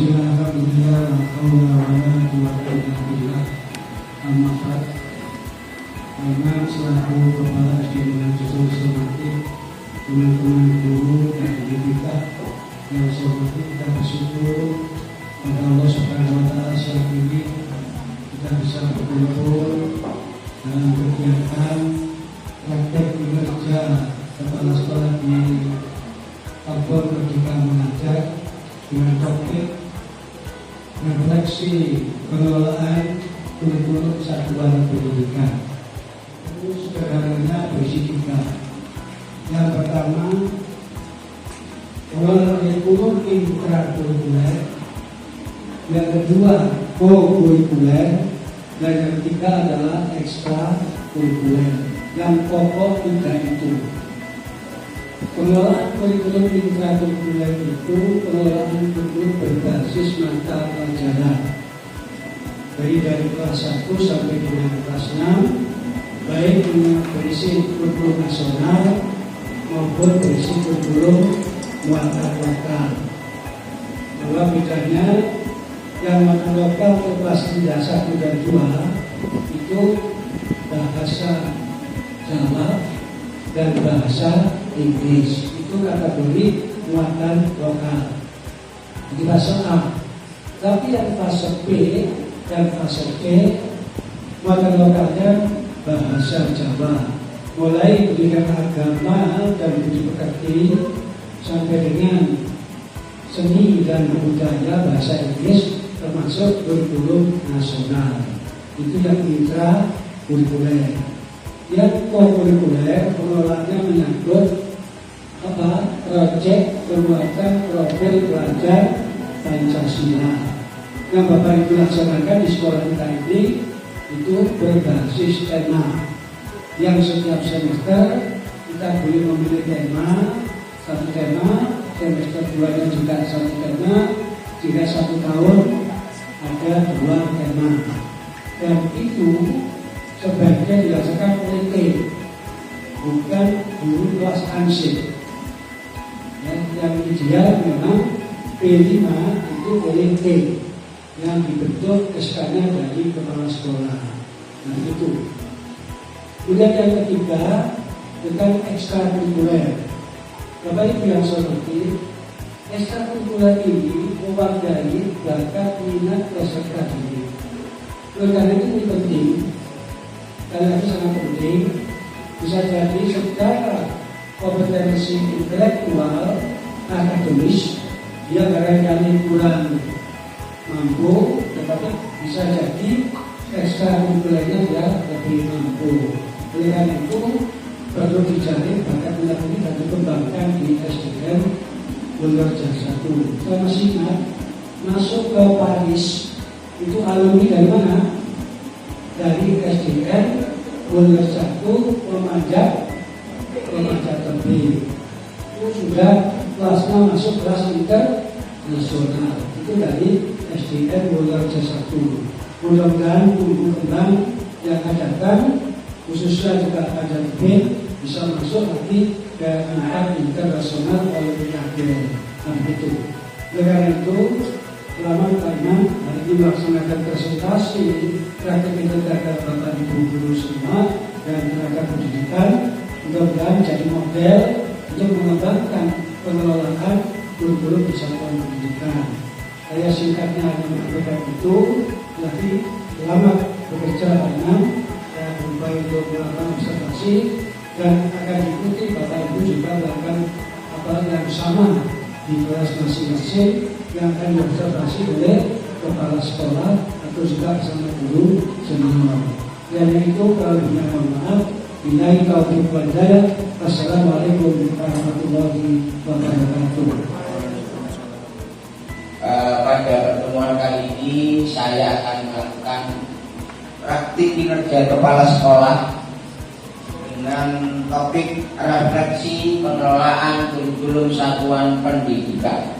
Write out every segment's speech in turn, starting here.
Bismillahirrahmanirrahim. La haula wala quwwata illa billah. Amma ba'd. Karena selaku kepala SD dengan Jasa Hormati, teman-teman guru dan didik kita yang saya hormati, kita bersyukur pada Allah Subhanahu wa Ta'ala siang ini kita bisa berkumpul dalam kegiatan praktek kinerja kepala sekolah di Tabor Merdeka Mengajar dengan topik refleksi pengelolaan kurikulum satuan pendidikan. Itu sederhananya berisi 3. Yang pertama, pengelolaan kurikulum intrakurikuler. Yang kedua, co-kurikuler. Dan yang ketiga adalah ekstrakurikuler. Yang pokok 3 itu. Pengelolaan kurikulum intrakurikuler itu pengelolaan kurikulum berbasis mata pelajaran, dari kelas 1 sampai dengan kelas 6, baik berisi kurikulum nasional maupun berisi kurikulum muatan lokal. Bahwa bedanya yang muatan lokal kelas 3, 1 dan 2 itu bahasa Jawa dan bahasa Inggris, itu kategori muatan lokal di fase A. Tapi yang fase B dan fase C muatan lokalnya bahasa Jawa, mulai pendidikan agama dan budi pekerti sampai dengan seni dan budaya bahasa Inggris, termasuk kurikulum nasional. Itu yang intrakurikuler. Yang co-kurikuler pengelolaannya menyangkut proyek pembuatan profil pelajar Pancasila yang Bapak Ibu laksanakan di sekolah kita ini. Itu berbasis tema yang setiap semester kita boleh memilih satu tema, semester 2-nya juga satu tema, jika 1 tahun ada 2 tema, dan itu sebaiknya dirasakan oleh T, bukan guru kelas ansip. Yang ideal memang P5 itu oleh T yang dibentuk SK-nya dari kepala sekolah. Nah itu. Kemudian yang ketiga tentang ekstrakurikuler. Bapak Ibu yang saya hormati, ekstrakurikuler ini mewadahi bakat minat peserta didik. Oleh karena itu penting. Karena itu sangat penting, bisa jadi secara kompetensi intelektual, akademis, dia barangkali kurang mampu, tetapi bisa jadi ekstrakurikulernya dia lebih mampu. Oleh karena itu perlu dicari bakat minat ini dan dikembangkan di SDN Wulwerja 1. Saya masih ingat masuk ke Paris itu alumni dari mana? Dari SDN Wulwerja 1 Remaja Tebing. Itu sudah kelasnya masuk kelas internasional. Itu dari SDN Wulwerja 1. Mudah-mudahan tumbuh kembang yang akan datang, khususnya juga ada Tebing, bisa masuk lagi ke tingkat internasional olimpiade. Nah itu. Karena itu selamat karena hari ini melaksanakan presentasi praktek integral Bapak Ibu guru semua dan tenaga pendidikan. Mudah-mudahan jadi model untuk mengembangkan pengelolaan kurikulum di satuan pendidikan. Saya singkatnya hanya menyampaikan itu. Jadi selamat bekerja dengan saya berupaya untuk melakukan observasi dan akan diikuti Bapak Ibu juga melakukan apa yang sama di kelas masing-masing yang akan diobservasi oleh kepala sekolah atau juga bersama guru senior. Dan itu kalau mohon maaf. Billahi taufiq wal hidayah. Assalamualaikum warahmatullahi wabarakatuh. Pada pertemuan kali ini saya akan melakukan praktik kinerja kepala sekolah dengan topik refleksi pengelolaan kurikulum satuan pendidikan.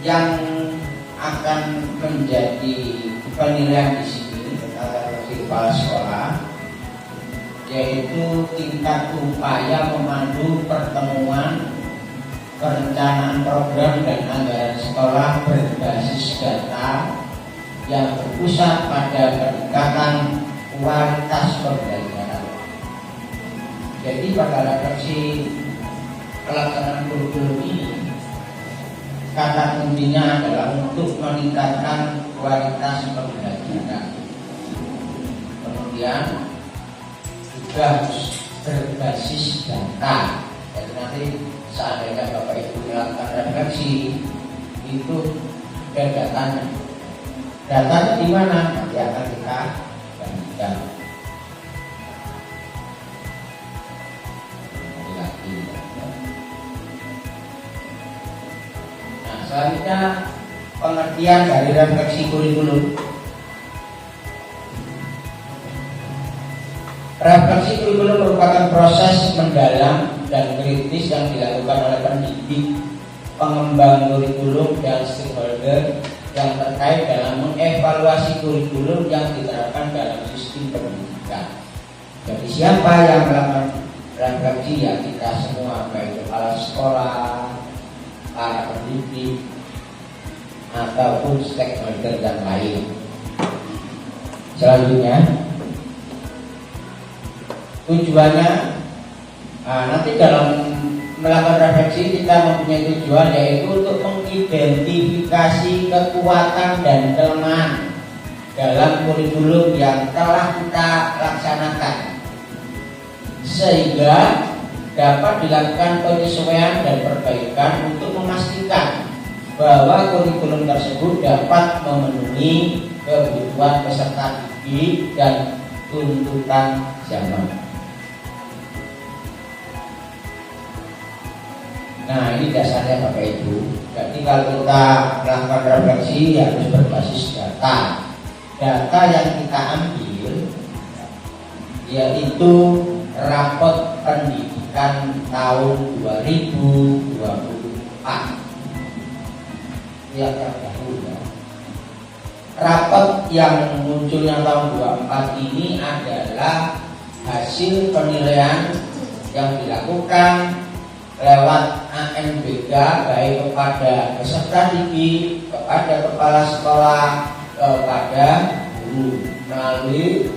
Yang akan menjadi penilaian di sini adalah kepala sekolah, yaitu tingkat upaya memandu pertemuan perencanaan program dan anggaran sekolah berbasis data yang berpusat pada peningkatan kualitas pembelajaran. Jadi pada refleksi pelaksanaan kurikulum ini, kata kuncinya adalah untuk meningkatkan kualitas pembelajaran. Kemudian juga harus berbasis data. Jadi nanti seandainya Bapak Ibu melakukan refleksi, itu ada datanya. Datanya di mana? Nanti akan kita bandingkan. Nah, selanjutnya pengertian dari refleksi kurikulum. Refleksi kurikulum merupakan proses mendalam dan kritis yang dilakukan oleh pendidik, pengembang kurikulum, dan stakeholder yang terkait dalam mengevaluasi kurikulum yang diterapkan dalam sistem pendidikan. Jadi siapa yang melakukan refleksi? Ya kita semua, baik kepala sekolah, para pendidik, ataupun stakeholder yang lain. Selanjutnya, tujuannya, nanti dalam melakukan refleksi kita mempunyai tujuan, yaitu untuk mengidentifikasi kekuatan dan kelemahan dalam kurikulum yang telah kita laksanakan, sehingga dapat dilakukan penyesuaian dan perbaikan untuk memastikan bahwa kurikulum tersebut dapat memenuhi kebutuhan peserta didik dan tuntutan zaman. Nah, ini dasarnya Bapak Ibu. Jadi kalau kita melakukan refleksi harus berbasis data. Data yang kita ambil yaitu rapot pendidikan tahun 2024. Yang terdahulu ya. Rapot yang munculnya tahun 2024 ini adalah hasil penilaian yang dilakukan lewat ANBK, baik kepada peserta didik, kepada kepala sekolah, kepada guru, melalui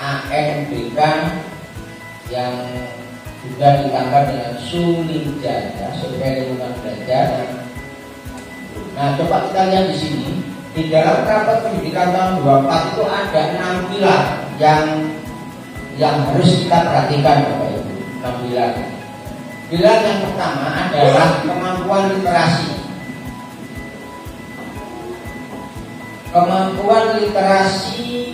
ANBK yang juga ditambah dengan Sulinjada, survei lingkungan belajar. Nah, coba kita lihat di sini, di dalam rapot pendidikan tahun 24 itu ada 6 pilar yang harus kita perhatikan, Bapak Ibu. 6 pilar. Pilar yang pertama adalah kemampuan literasi. Kemampuan literasi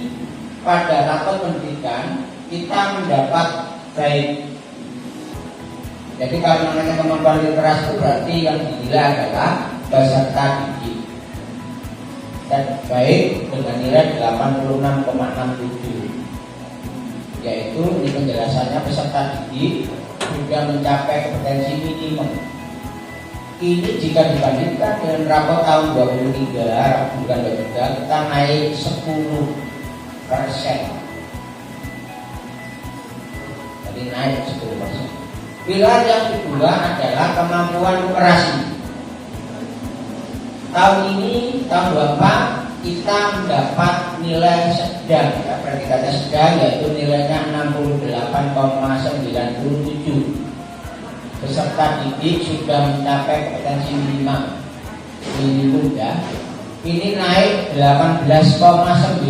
pada rapot pendidikan kita mendapat baik. Jadi kalau namanya kemampuan literasi itu berarti yang dinilai adalah peserta didik. Dan baik dengan nilai 86,67. Yaitu di penjelasannya peserta didik sudah mencapai kompetensi minimum. Ini jika dibandingkan dengan rapot tahun 23, bukan 23, kita naik 10%. Jadi naik 10%. Pilar yang kedua adalah kemampuan operasi. Tahun ini, tahun 24, kita mendapat nilai sedang, ya, predikatnya sedang, yaitu nilainya 68,97. Peserta didik sudah mencapai kompetensi minimum ya. Ini naik 18,97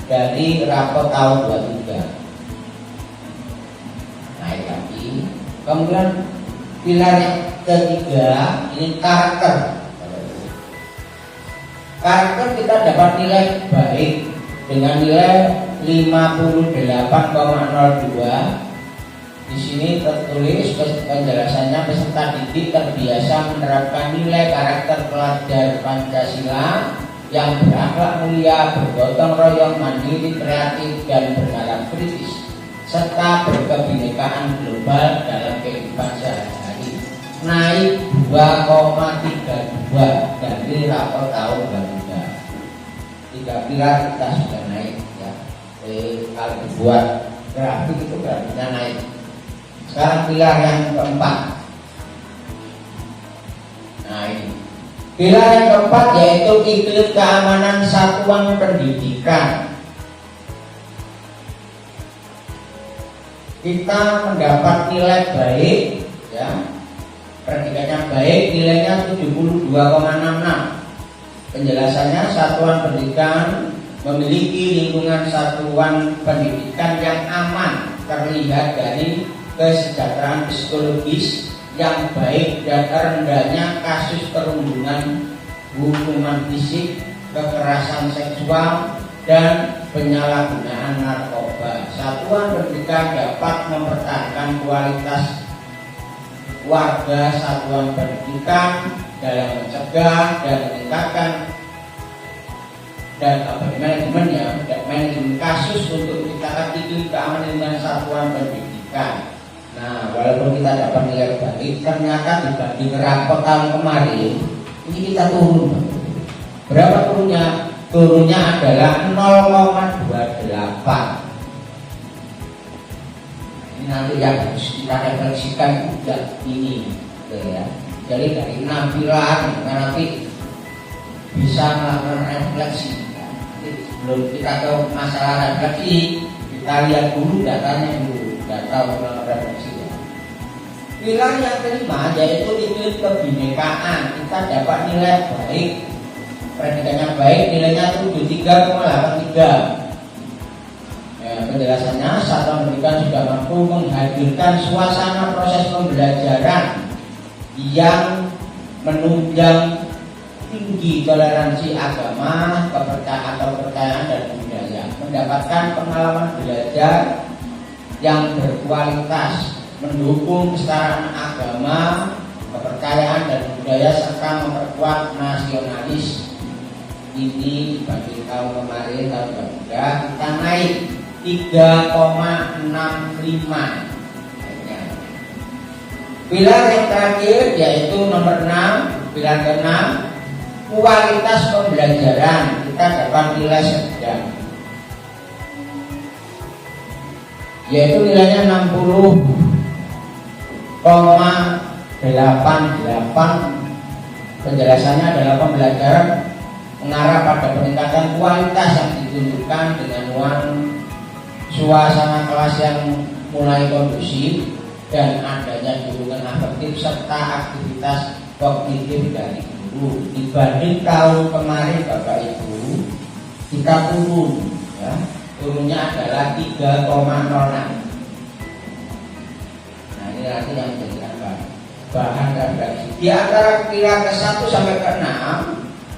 dari rapot tahun 23. Naik lagi. Kemudian pilar yang ketiga ini karakter. Karakter kita dapat nilai baik dengan nilai 58,02. Di sini tertulis penjelasannya peserta didik terbiasa menerapkan nilai karakter pelajar Pancasila yang berakhlak mulia, bergotong royong, mandiri, kreatif, dan bernalar kritis, serta berkebinekaan global dalam kehidupan sehari-hari. Naik 2,32 dari rapor tahun 2023. 3 pilar kita sudah naik ya. Kalau dibuat grafik itu grafiknya naik. Sekarang pilar yang keempat. Nah ini pilar yang keempat yaitu iklim keamanan satuan pendidikan. Kita mendapat nilai baik, ya, predikannya baik, nilainya 72,66. Penjelasannya, satuan pendidikan memiliki lingkungan satuan pendidikan yang aman, terlihat dari kesejahteraan psikologis yang baik dan rendahnya kasus perundungan, hukuman fisik, kekerasan seksual, dan penyalahgunaan narkoba. Satuan pendidikan dapat mempertahankan kualitas warga satuan pendidikan dalam mencegah dan meningkatkan manajemen kasus untuk meningkatkan iklim keamanan dengan satuan pendidikan. Nah, walaupun kita dapat nilai baik, ternyata dibanding rapot tahun kemarin ini kita turun. Berapa turunnya? Turunnya adalah 0,28. Ini nanti yang harus kita refleksikan juga ini, ya. Jadi dari 6 pilar nanti bisa melakukan refleksi. Jadi sebelum kita ke masalah refleksi, kita lihat dulu datanya dulu, data ulang refleksi. Pilar yang kelima yaitu iklim kebinekaan. Kita dapat nilai baik. Predikannya baik, nilainya 73,83. Penjelasannya, satuan pendidikan sudah mampu menghadirkan suasana proses pembelajaran yang menunjang tinggi toleransi agama, kepercayaan dan budaya, mendapatkan pengalaman belajar yang berkualitas, mendukung kesetaraan agama, kepercayaan dan budaya, serta memperkuat nasionalis. Ini dibanding tahun kemarin, tahun ketiga kita naik 3,65. Pilar yang terakhir yaitu nomor 6, pilar ke-6, kualitas pembelajaran. Kita dapat nilai sedang, yaitu nilainya 60,88. Penjelasannya adalah pembelajaran mengarah pada peningkatan kualitas yang ditunjukkan dengan suasana kelas yang mulai kondusif dan adanya dukungan afektif serta aktivitas kognitif dari guru. Dibanding tahun kemarin Bapak Ibu, kita turun, ya. Turunnya adalah 3,06. Nah ini nanti yang menjadikan bahan refleksi. Di antara pilar ke-1 sampai ke-6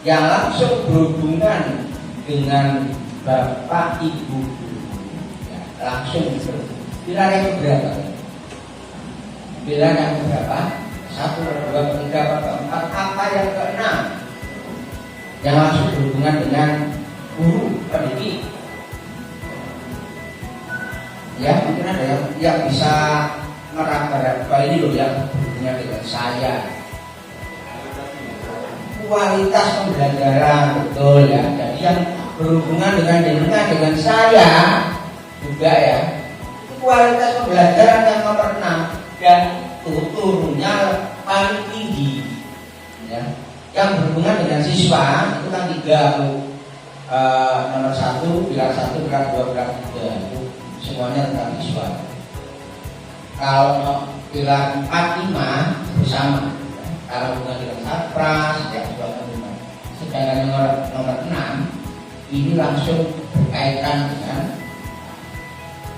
yang langsung berhubungan dengan Bapak Ibu, ya, langsung pilar yang berapa? Pilar yang berapa? 1, 2, 3, 4, apa yang ke-6 yang langsung berhubungan dengan guru pendidik? Ya, mungkin ada yang bisa meraba-raba ini loh yang berhubungan dengan saya. Kualitas pembelajaran, betul ya. Jadi yang berhubungan dengan saya juga ya. Kualitas pembelajaran yang nomor 6 dan turunnya paling tinggi, ya. Yang berhubungan dengan siswa itu kan 3, nomor 1, pilar 1, pilar 2, pilar 3 itu semuanya tentang siswa. Kalau pilar 4, 5 bersama. Kalau hubungan dengan satpras, ya sudah terima. Sedangkan nomor 6 ini langsung berkaitan dengan,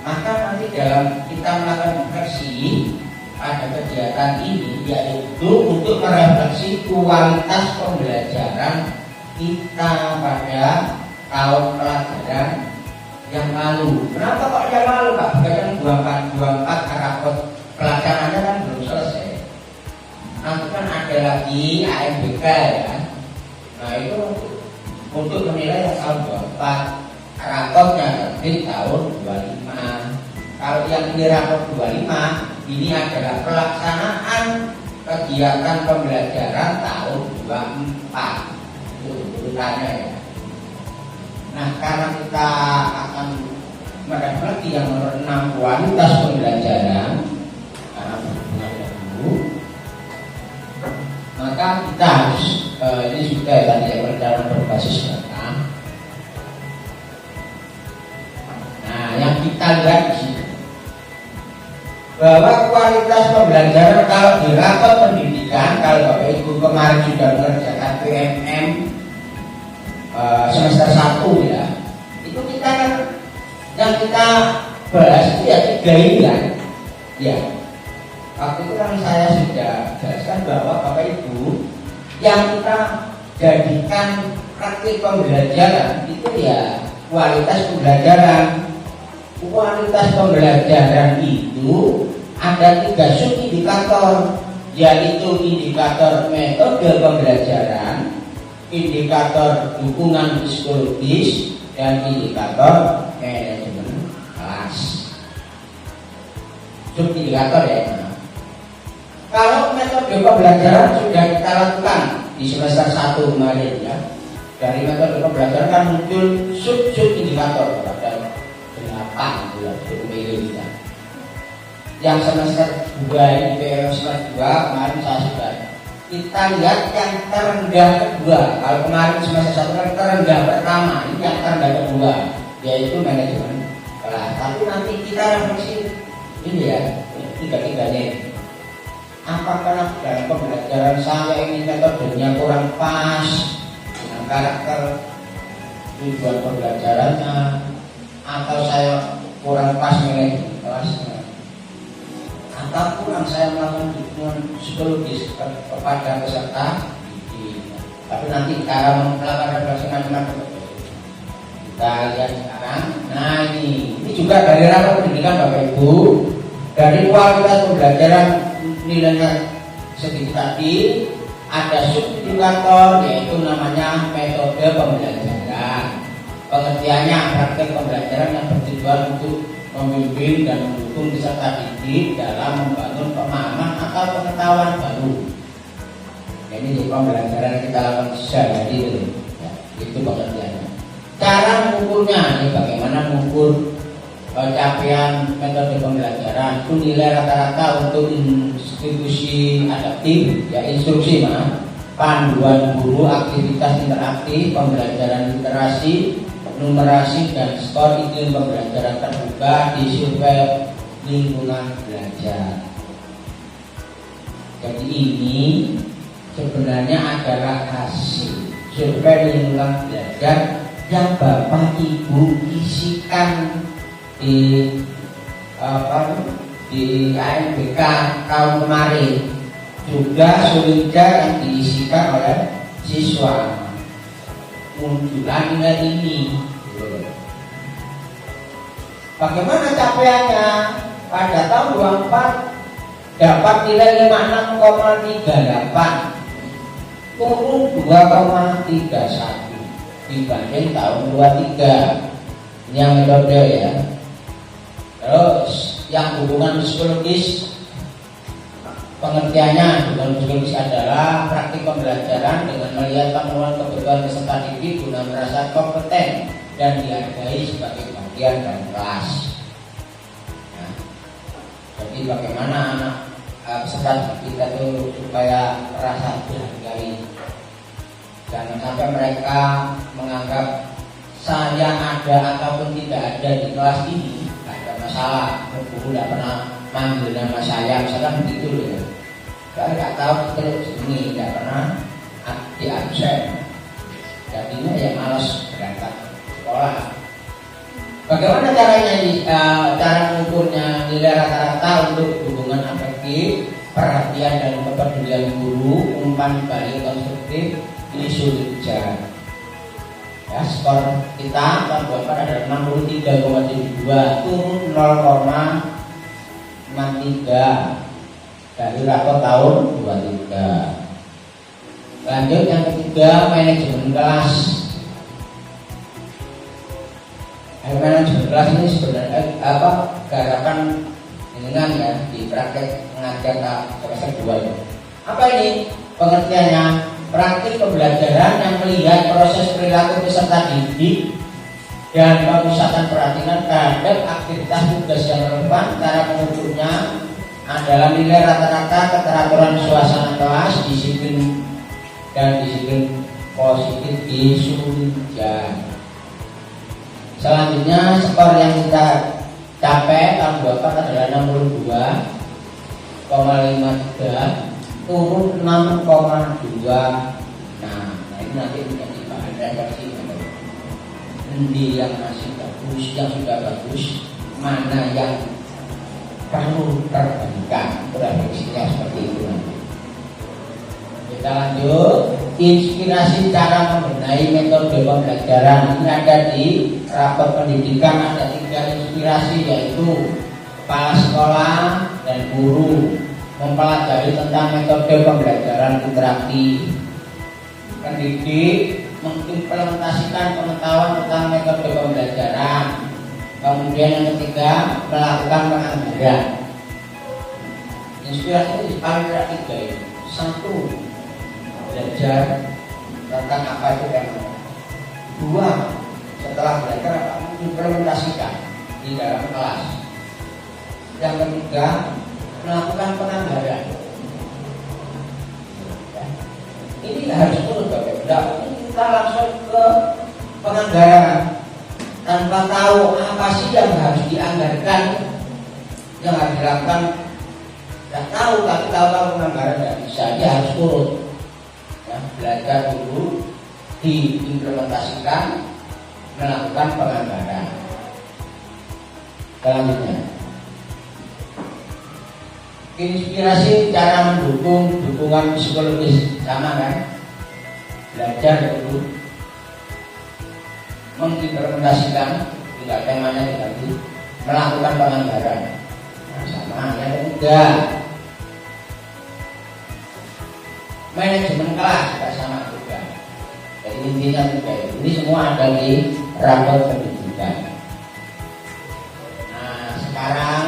maka nanti dalam kita melakukan refleksi pada kegiatan ini yaitu untuk merefleksi kualitas pembelajaran kita pada tahun pelajaran yang lalu. Kenapa kok yang lalu Pak? Bukan 24 rapot pelajarannya kan belum selesai. Nanti kan ada lagi AMBK ya. Nah itu untuk menilai yang tahun 24, rapotnya nanti tahun 25. Kalau yang ini rapot 25, ini adalah pelaksanaan kegiatan pembelajaran tahun 24. Itu urutannya ya. Nah karena kita akan mendapat yang nomor 6 kualitas pembelajaran karena berhubungan dengan guru, maka kita harus ini juga tadi ya, perencanaan berbasis data. Nah, yang kita lihat di sini bahwa kualitas pembelajaran kalau di rapor pendidikan, kalau Bapak Ibu kemarin sudah mengerjakan PMM semester 1 ya, itu kita kan yang kita bahas itu ya 3 ini kan ya. Waktu itu kan saya sudah jelaskan bahwa Bapak Ibu yang kita jadikan praktik pembelajaran itu ya kualitas pembelajaran. Kualitas pembelajaran itu ada 3 sub-indikator, yaitu indikator metode pembelajaran, indikator dukungan psikologis, dan indikator manajemen kelas. Sub-indikator ya. Kalau metode pembelajaran sudah kita lakukan di semester 1 kemarin ya, dari metode pembelajaran kan muncul sub-indikator pada 8 bulan kita. Yang semester 2 ini PMM semester 2 kemarin saya sudah kita lihat yang terendah kedua. Kalau kemarin semester 1 kan terendah pertama, ini yang terendah kedua yaitu manajemen kelas. Tapi nanti kita refleksi ini ya, tiga-tiganya. Apakah dalam pembelajaran saya ini metodenya kurang pas dengan karakter tujuan pembelajarannya, atau saya kurang pas manajemen kelasnya, atau kurang saya melakukan dukungan psikologis kepada peserta didik. Tapi nanti cara melakukan refleksi macam-macam kita lihat sekarang. Nah ini juga dari rapor pendidikan Bapak Ibu, dari kualitas pembelajaran nilainya sedikit tadi ada sub-indikator yaitu namanya metode pembelajaran. Pengertiannya praktek pembelajaran yang bertujuan untuk membimbing dan mendukung peserta didik dalam membangun pemahaman atau pengetahuan baru. Ini di pembelajaran yang kita lakukan sehari-hari ya, itu pengertiannya. Cara mengukurnya, ini bagaimana mengukur capaian metode pembelajaran. Itu nilai rata-rata untuk institusi adaptif, ya instruksi panduan guru, aktivitas interaktif, pembelajaran literasi, numerasi, dan skor iklim pembelajaran terbuka di survei lingkungan belajar. Jadi ini sebenarnya adalah hasil survei lingkungan belajar yang Bapak Ibu isikan di KMBK tahun kemarin, juga sulitnya yang diisikan oleh siswa. Munculan nilai ini. Bagaimana capaiannya? Pada tahun 24 dapat nilai 56,38, turun 2,31 dibanding tahun 23. Ini yang metode ya. Terus yang hubungan psikologis, pengertiannya hubungan psikologis adalah praktik pembelajaran dengan melihat pemenuhan kebutuhan peserta didik guna merasa kompeten dan dihargai sebagai bagian dari kelas. Nah, jadi bagaimana anak peserta didik kita itu supaya merasa dihargai, jangan sampai mereka menganggap saya ada ataupun tidak ada di kelas ini tidak ada masalah, guru tidak pernah manggil nama saya misalkan begitu ya. Saya nggak tahu terus ini tidak pernah di absen, jadinya ya malas berangkat sekolah. Bagaimana caranya cara mengukurnya? Nilai rata-rata untuk hubungan afektif, perhatian dan kepedulian guru, umpan balik konstruktif, ini sulit dijaga. Ya, skor kita tahun 24 adalah 63,72, turun 0,63 dari rapor tahun 23. Lanjut yang ketiga, manajemen kelas. Manajemen kelas ini sebenarnya garapan dengan ya di praktek mengajar semester 2 itu. Apa ini pengertiannya? Praktik pembelajaran yang melihat proses perilaku peserta didik dan pemusatan perhatian terhadap aktivitas tugas yang relevan. Cara pengukurnya adalah nilai rata-rata keteraturan suasana kelas, disiplin dan disiplin positif di Sunja. Selanjutnya skor yang kita capai tahun 24 adalah 62,53, turun 6,2. Nah ini nanti menjadi bahan refleksi. Ini yang masih bagus, yang sudah bagus, mana yang perlu perbaikan, refleksinya seperti itu nanti. Kita lanjut, inspirasi cara membenahi metode pembelajaran. Ini ada di rapor pendidikan, ada 3 inspirasi, yaitu kepala sekolah dan guru mempelajari tentang metode pembelajaran interaktif. Pendidik mengimplementasikan pengetahuan tentang metode pembelajaran. Kemudian yang ketiga, melakukan penganggaran. Inspirasi itu paling tidak 3 ini. 1, belajar tentang apa itu teknologi. 2, setelah belajar apa? Implementasikan di dalam kelas. Yang ketiga, melakukan penganggaran. Ini harus turun Bapak. Tidak mungkin kita langsung ke penganggaran tanpa tahu apa sih yang harus dianggarkan, yang harus dilakukan. Tidak tahu, tapi tahu penganggaran tidak bisa. Dia harus turun. Ya, belajar dulu, diimplementasikan, melakukan penganggaran. Selanjutnya, inspirasi cara mendukung dukungan psikologis, sama kan? Belajar dulu, mengimplementasikan, tidak temanya diganti, melakukan penganggaran. Nah, sama. Yang ketiga, manajemen kelas juga sama juga. Jadi intinya juga ini semua ada di rapor pendidikan. Nah sekarang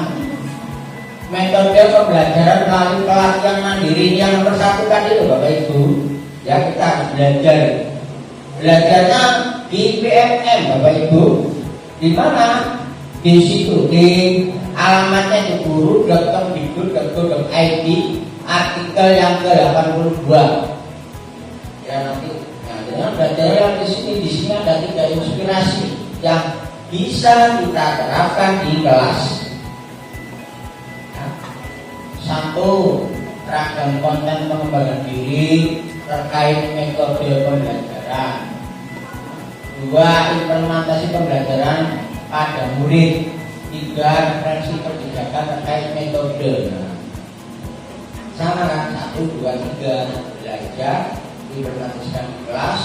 metode pembelajaran melalui pelatihan mandiri yang nomor 1 tadi itu Bapak Ibu. Ya kita harus belajar. Belajarnya di PMM Bapak Ibu. Di mana? Di situ di alamatnya di guru.kemdikbud.go.id, artikel yang ke-82. Ya nanti belajar yang di sini ada 3 inspirasi yang bisa kita terapkan di kelas. 1, ragam konten pengembangan diri terkait metode pembelajaran. 2, implementasi pembelajaran pada murid. 3, referensi kebijakan terkait metode. Sama kan? 1, 2, 3 belajar, implementasikan di kelas.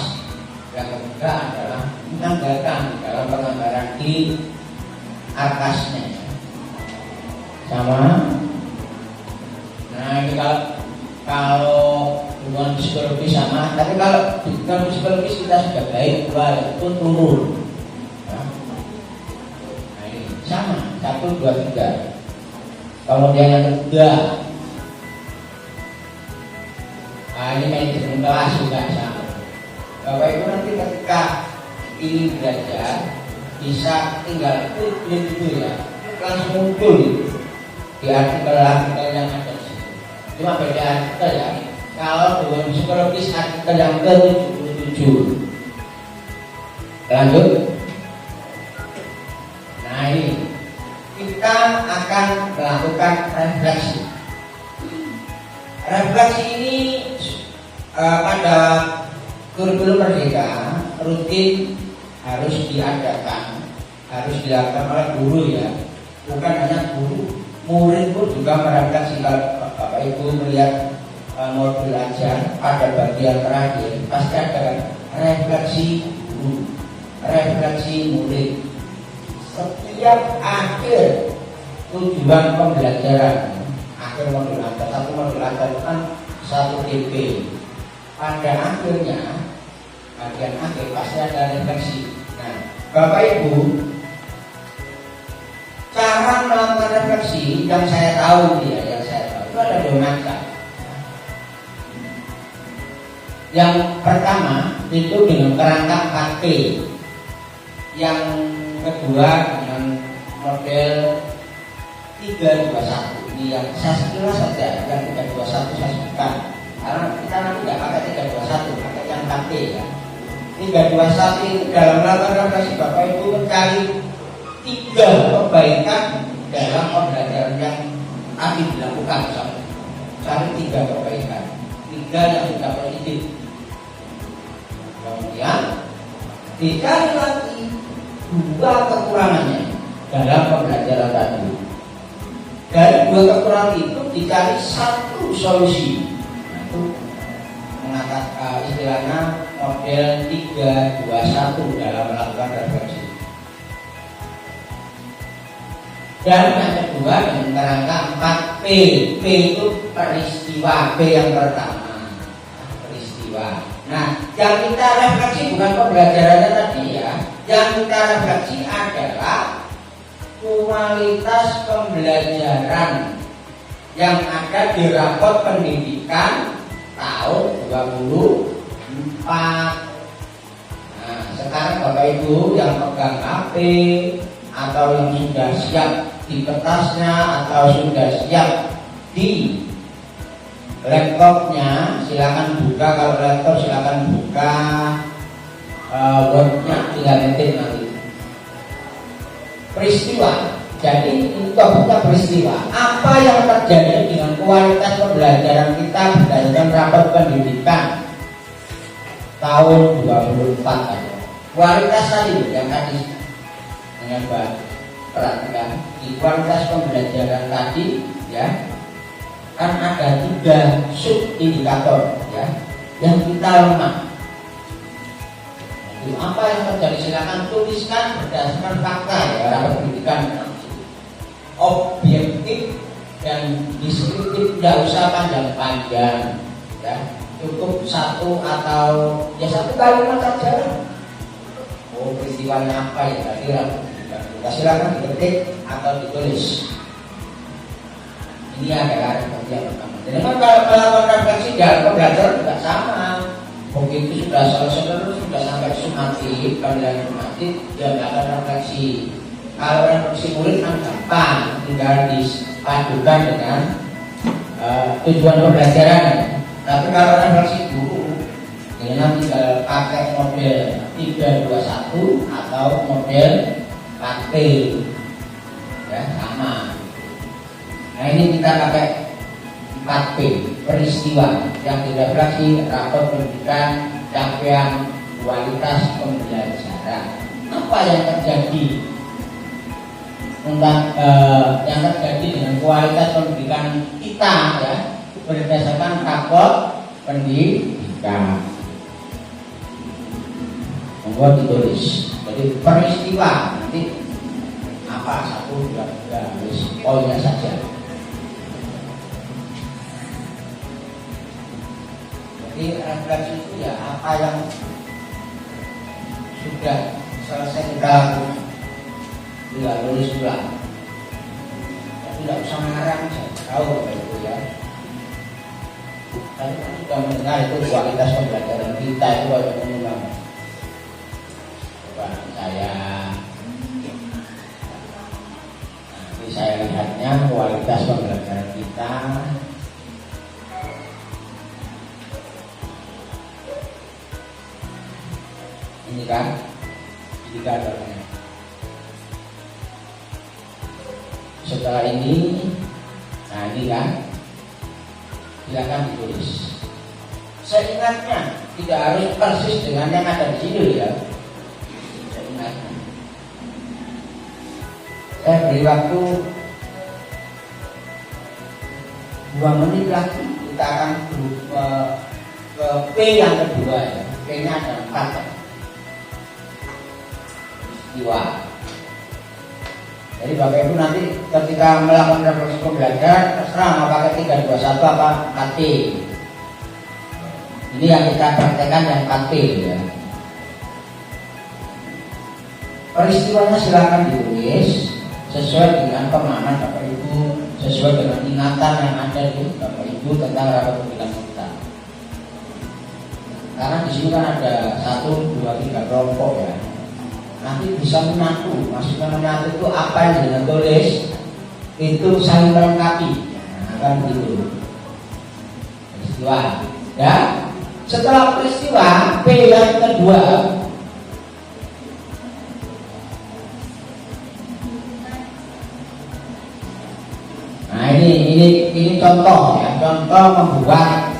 Yang ketiga adalah menganggarkan dalam penganggaran di atasnya. Sama. Nah ini kalau hubungan psikologis sama, tapi kalau hubungan psikologis kita sudah baik, walaupun turun. Nah ini sama, 1, 2, 3. Kemudian yang ketiga, ini manajemen kelas juga sama. Bapak Ibu nanti ketika ingin belajar bisa tinggal klik itu ya, langsung muncul di artikel-artikel yang ada di situ. Cuma beda artikel ya. Kalau hubungan psikologis artikel yang ke-77. Lanjut. Nah ini kita akan melakukan refleksi. Refleksi ini pada kurikulum Merdeka rutin harus diadakan, harus dilakukan oleh guru ya, bukan hanya guru, murid pun juga merefleksi. Kalau Bapak Ibu melihat modul ajar pada bagian terakhir pasti ada refleksi guru, refleksi murid. Setiap akhir tujuan pembelajaran, akhir modul ajar, satu modul ajar itu kan 1 TP. Pada akhirnya, bagian akhir pasti ada refleksi. Nah, Bapak Ibu, cara melakukan refleksi yang saya tahu itu ada 2 macam. Yang pertama itu dengan kerangka 4P. Yang kedua dengan model 321. Ini yang saya sekilas saja, yang 321 saya sebutkan. Karena kita nanti tidak pakai 321, pakai yang KT ya. 321 dalam melakukan refleksi Bapak Ibu mencari 3 kebaikan dalam pembelajaran yang tadi dilakukan. Cari 3 kebaikan, 3 yang tidak positif. Kemudian dicari lagi 2 kekurangannya dalam pembelajaran tadi. Dari 2 kekurangan itu dicari 1 solusi. Nah, itu mengatakan istilahnya model 321 dalam melakukan refleksi. Dan yang kedua dengan kerangka 4P. P itu peristiwa. P yang pertama peristiwa. Nah, yang kita refleksi bukan pembelajarannya tadi ya. Yang kita refleksi adalah kualitas pembelajaran yang ada di rapor pendidikan tahun 24. Nah, sekarang Bapak Ibu yang pegang HP atau yang sudah siap di kertasnya atau sudah siap di laptopnya, silakan buka. Kalau laptop silakan buka Word-nya, tinggal ketik nanti. Peristiwa. Jadi itu bukan peristiwa. Apa yang terjadi dengan kualitas pembelajaran kita berdasarkan rapor pendidikan tahun 24 aja. Kualitas tadi yang tadi dengan perhatikan di kualitas pembelajaran tadi ya, kan ada 3 sub indikator ya yang kita lemah. Jadi, apa yang terjadi silakan tuliskan berdasarkan fakta ya, rapor pendidikan objektif dan deskriptif, tidak usah panjang-panjang ya, cukup 1 atau ya 1 kalimat saja. Oh, peristiwanya apa ya tadi rapor pendidikan, kita silakan diketik atau ditulis. Ini adalah refleksi yang pertama. Jadi kalau melakukan refleksi dalam pembelajaran juga sama. Begitu sudah selesai, sudah sampai sumatif, pemilihan sumatif, dia melakukan refleksi. Kalau refleksi murid kan gampang, tinggal dipadukan dengan tujuan pembelajaran. Tapi kalau refleksi guru, ini nanti tinggal pakai model 321 atau model 4P, ya sama. Nah ini kita pakai 4P, peristiwa yang direfleksi rapor pendidikan capaian kualitas pembelajaran. Apa yang terjadi tentang yang terjadi dengan kualitas pendidikan kita ya berdasarkan rapor pendidikan. Membuat ditulis. Jadi peristiwa nanti apa 1, 2, 3 poinnya saja. Jadi refleksi itu ya apa yang sudah selesai kita lakukan, tidak tulis ulang. Tapi tidak usah mengarang, saya tahu itu ya. Tapi kan sudah mendengar itu kualitas pembelajaran kita itu ada mengulang. Coba saya lihatnya kualitas pembelajaran kita. Ini kan indikatornya. Setelah ini, nah ini kan, silakan ditulis. Seingatnya tidak harus persis dengan yang ada di sini ya. Seingatnya. Saya beri waktu 2 menit lagi, kita akan ke P yang kedua ya. P-nya ada 4 ya. Jadi Bapak Ibu nanti ketika melakukan refleksi pembelajaran terserah mau pakai 321 apa 4P. Ini yang kita praktekkan yang 4P ya. Peristiwanya silakan ditulis sesuai dengan pemahaman Bapak Ibu, sesuai dengan ingatan yang ada di Bapak Ibu tentang rapor pendidikan kita. Karena di sini kan ada 1, 2, 3 kelompok ya. nanti bisa menyatu. Maksudnya menyatu itu apa yang dengan tulis itu saling melengkapi. Nah, kan gitu. Peristiwa. Ya. Setelah peristiwa P yang kedua, nah ini contoh ya, contoh membuat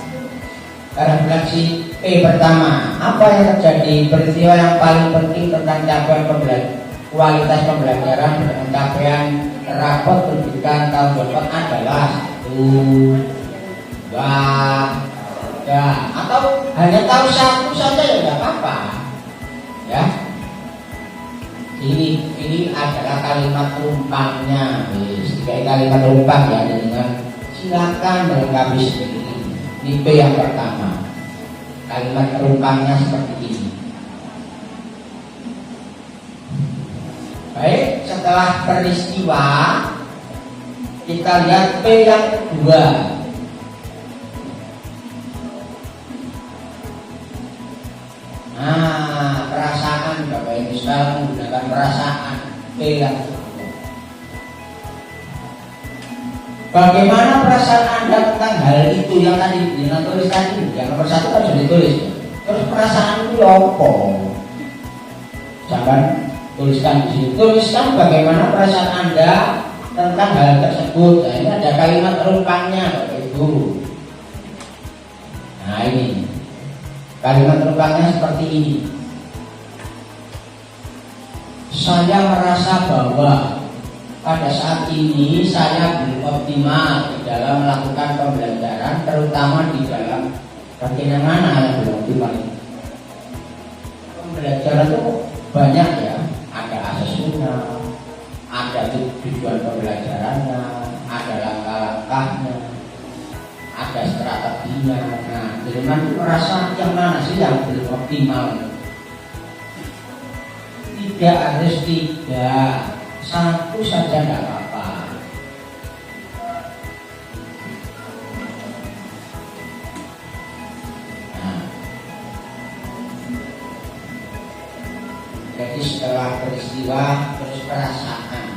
refleksi P pertama. Apa yang terjadi? Peristiwa yang paling penting tentang capaian kualitas pembelajaran dan capaian rapot pendidikan tahun depan adalah 1, 2, 3, atau hanya tahu satu saja ya tidak apa-apa. Ya. Ini adalah kalimat rumpangnya. Tiga kalimat rumpang ya, dengan silakan melengkapi sendiri. Ini P yang pertama. Kalimat rumpangnya seperti ini. Baik, setelah peristiwa kita lihat P yang kedua. Nah, perasaan Bapak Ibu sekarang menggunakan perasaan P yang kedua. Bagaimana perasaan Anda tentang hal itu yang tadi yang tulis tadi? Yang nomor 1 kan sudah ditulis. Terus perasaan itu apa? Jangan tuliskan di sini. Tuliskan bagaimana perasaan Anda tentang hal tersebut. Nah, ini ada kalimat rumpangnya Bapak Ibu. Nah, ini kalimat rumpangnya seperti ini. Saya merasa bahwa pada saat ini saya belum optimal di dalam melakukan pembelajaran, terutama di dalam bagian mana yang belum optimal. Pembelajaran itu banyak ya, ada asesnya, ada tujuan pembelajarannya, ada langkah-langkahnya, ada strateginya. Nah, Jerman itu merasa yang mana sih yang belum optimal? Tidak harus tidak, satu saja tidak apa-apa. Nah, jadi setelah peristiwa terus perasaan.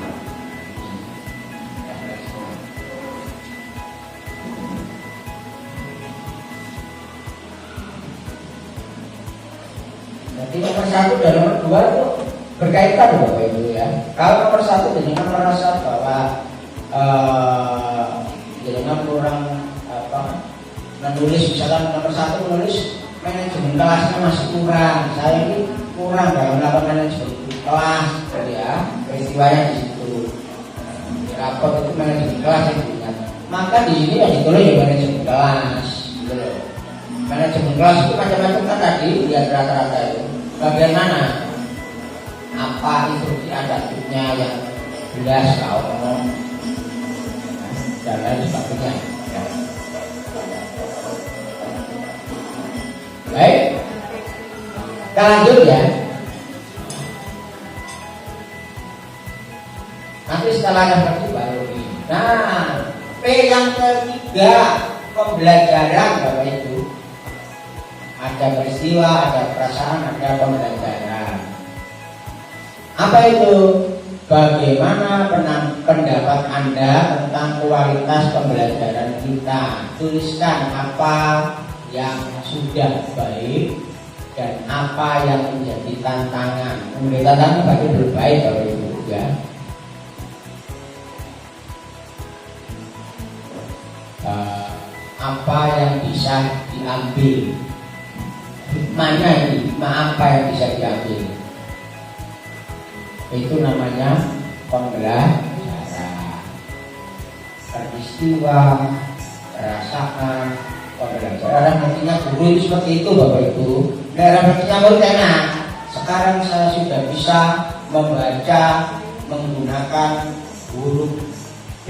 Jadi nomor 1 dan nomor 2 itu berkaitan Bapak Ibu ya. Kalau nomor 1 jenengan merasa bahwa jenengan kurang menulis, misalkan nomor 1 menulis manajemen kelasnya masih kurang, saya ini kurang dalam melakukan manajemen kelas, gitu ya. Peristiwanya di situ. Di rapor itu manajemen kelas yang dilihat. Maka di sini yang ditulis ya manajemen kelas, gitu loh. Manajemen kelas itu macam-macam kan tadi lihat rata-rata itu. Bagaimana? Apa instruksi adabnya yang jelas kalau ngomong dan lain sebagainya. Ya. Baik, kita lanjut ya. Nanti setelah yang baru ini. Nah, P yang ketiga, pembelajaran Bapak Ibu. Ada peristiwa, ada perasaan, ada pembelajaran. Apa itu? Bagaimana pendapat Anda tentang kualitas pembelajaran kita? Tuliskan apa yang sudah baik dan apa yang menjadi tantangan. Menjadi tantangan bagi berbaik Bapak Ibu ya. Apa yang bisa diambil? Hikmahnya ini, apa yang bisa diambil? Itu namanya pembelajaran. Peristiwa, perasaan, pembelajaran. Nantinya guru itu seperti itu Bapak Ibu. Daerah berarti murid enak. Sekarang saya sudah bisa membaca menggunakan huruf B.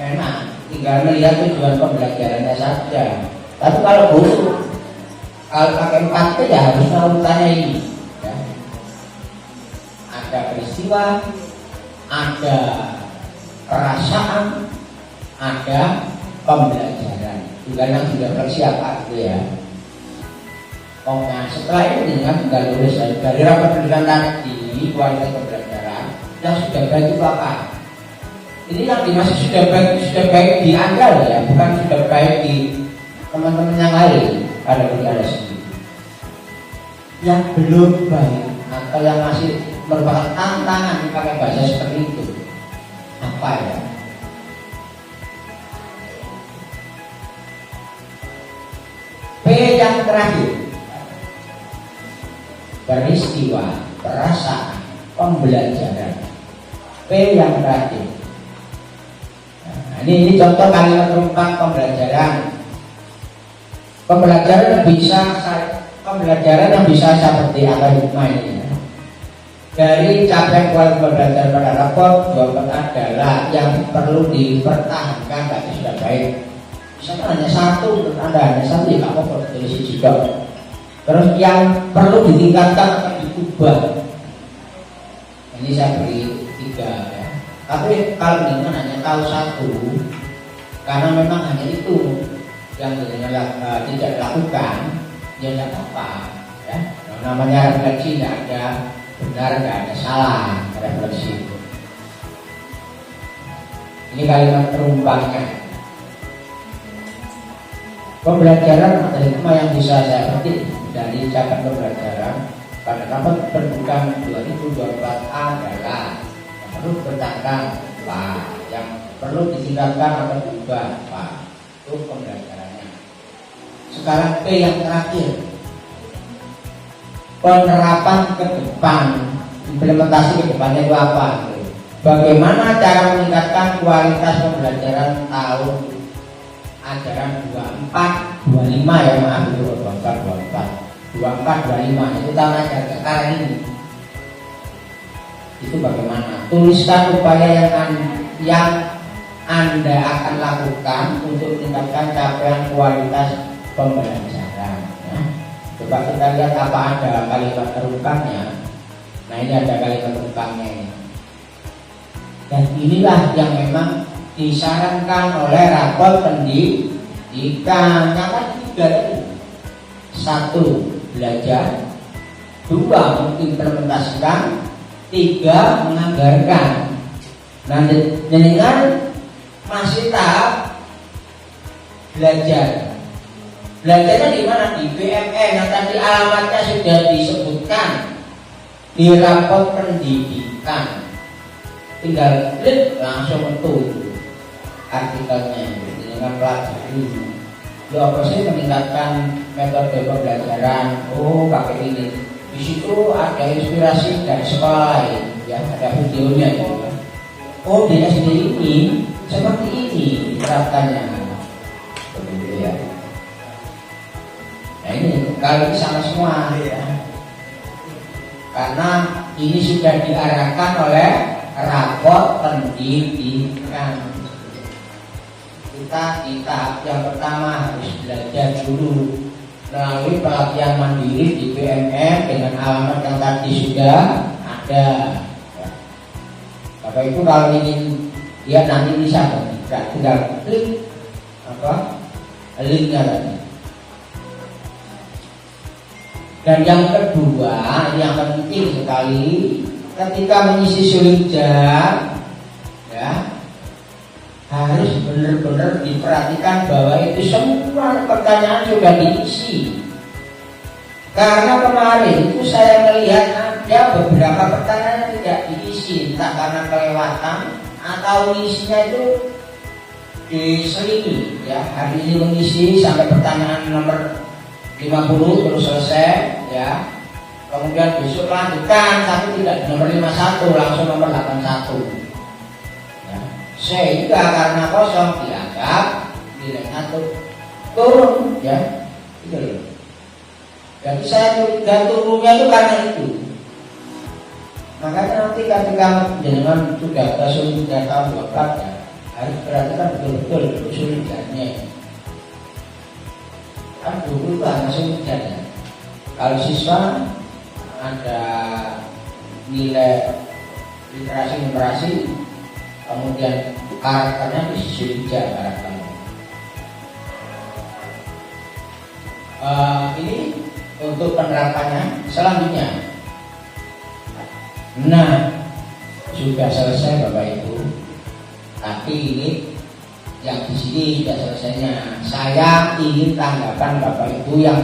Enak. Tinggal melihat tujuan pembelajarannya saja. Tapi kalau guru, kalau pakai 4P ya harusnya urutannya ini. Ada peristiwa, ada perasaan, ada pembelajaran. Juga yang sudah bersiap itu ya. Oh, nah setelah ini dengan tinggal tulis dari rapat pendidikan tadi kualitas pembelajaran yang sudah baik itu apa? Ini yang dimaksud sudah baik di Anda ya, bukan sudah baik di teman-teman yang lain, ada bagi Anda sendiri. Yang belum baik atau yang masih merupakan tantangan pakai bahasa seperti itu apa ya? P yang terakhir, peristiwa, perasaan, pembelajaran. P yang terakhir. Nah, ini contoh kalimat rumpang pembelajaran. Pembelajaran yang bisa seperti algoritma ini. Ya. Dari capaian kualitas pembelajaran pada raport, jawaban adalah yang perlu dipertahankan tapi sudah baik. Misalnya hanya satu, menurut Anda hanya satu, ya kamu perlu tulis juga. Terus yang perlu ditingkatkan atau diubah. Ini saya beri 3 ya. Tapi kalau ini hanya tahu satu, karena memang hanya itu yang tidak dilakukan, ya tidak apa-apa. Ya. Namanya refleksi tidak ada benar, tidak ada salah refleksi itu. Ini kalimat perumpamanya. Pembelajaran materi yang bisa saya petik dari catatan pembelajaran pada rapat pendidikan 2024 adalah yang perlu dipertahankan Pak, yang perlu ditingkatkan atau diubah Pak, itu pembelajarannya. Sekarang P yang terakhir, penerapan ke depan, implementasi ke depannya itu apa? Bagaimana cara meningkatkan kualitas pembelajaran tahun ajaran 24-25 ya, maaf itu 24-25 itu tahun ajaran sekarang ini. Itu bagaimana? Tuliskan upaya yang Anda akan lakukan untuk meningkatkan capaian kualitas pembelajaran ya. Coba kita lihat apa ada kalimat terungkapnya. Nah ini ada kalimat terungkapnya ini. Dan inilah yang memang disarankan oleh rapor pendidikan. Yang kan 3 tadi. 1. Belajar, 2. mengimplementasikan, 3. menganggarkan. Nah, jenengan masih tahap belajar. Belajarnya di mana? Di BMN yang tadi alamatnya sudah disebutkan di rapor pendidikan. Tinggal klik langsung metu artikelnya dengan pelajari. Ya apa sih meningkatkan metode pembelajaran? Oh pakai ini. Di situ ada inspirasi dari sekolah lain, ya ada videonya juga. Oh di SD ini seperti ini diterapkannya, begitu ya. Nah ini kalau sama semua ya, karena ini sudah diarahkan oleh rapor pendidikan. Kita di tahap yang pertama harus belajar dulu melalui pelatihan mandiri di BMN dengan alamat yang tadi sudah ada. Ya. Bapak Ibu kalau ingin lihat nanti bisa tinggal klik linknya tadi. Dan yang kedua, yang penting sekali, ketika mengisi Sulitja, ya harus benar-benar diperhatikan bahwa itu semua pertanyaan sudah diisi. Karena kemarin itu saya melihat ada beberapa pertanyaan yang tidak diisi, entah karena kelewatan atau isinya itu diselingi. Ya, hari ini mengisi sampai pertanyaan nomor 50 terus selesai, ya. Kemudian besok lanjutkan tapi tidak di nomor 51, langsung nomor 81. Ya. Sehingga karena kosong dianggap nilainya turun, ya. Itu loh. Jadi saya turunnya itu karena itu. Makanya nanti ketika jenengan sudah kesulitan tahun 24 ya, harus perhatikan betul-betul kesulitannya. Kan dulu hanya Sulitja ya. Kalau siswa ada nilai literasi numerasi, kemudian karakternya di Sulitja karakternya. Ini untuk penerapannya selanjutnya. Nah, sudah selesai Bapak Ibu. Tapi ini yang di sini sudah selesainya. Saya ingin tanggapan Bapak Ibu yang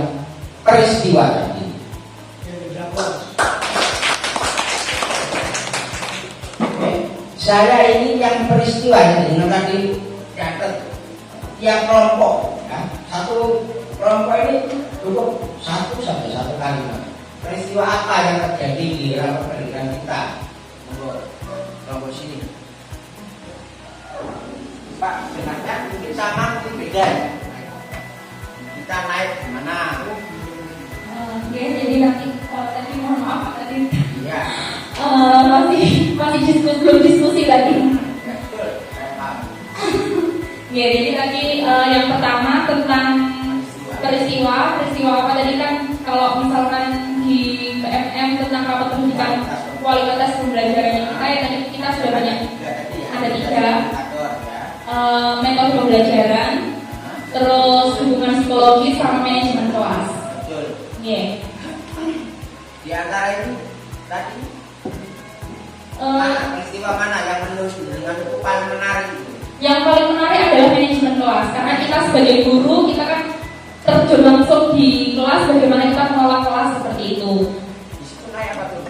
peristiwa tadi. Saya ini yang peristiwa yang tadi catat tiap kelompok ya. Satu kelompok ini cukup 1 sampai 1 kalimat. Peristiwa apa yang terjadi di rapat pendidikan kita? Kelompok sini. Pak, sebenarnya mungkin sama, mungkin beda. Kita naik gimana? Ya, jadi nanti tadi mohon maaf tadi. Iya. Masih belum diskusi tadi. Ya, jadi tadi yang pertama tentang peristiwa apa tadi kan kalau misalkan di PMM tentang rapat pendidikan kualitas pembelajaran kita ya tadi kita sudah banyak ada 3 metode pembelajaran, terus hubungan psikologis sama manajemen kelas. Betul. Iya. Di antara ini tadi peristiwa mana yang menurut dengan itu paling menarik? Yang paling menarik adalah manajemen kelas karena kita sebagai guru kita kan terjun langsung di kelas bagaimana kita mengelola kelas seperti itu. Di situ naik apa tuh?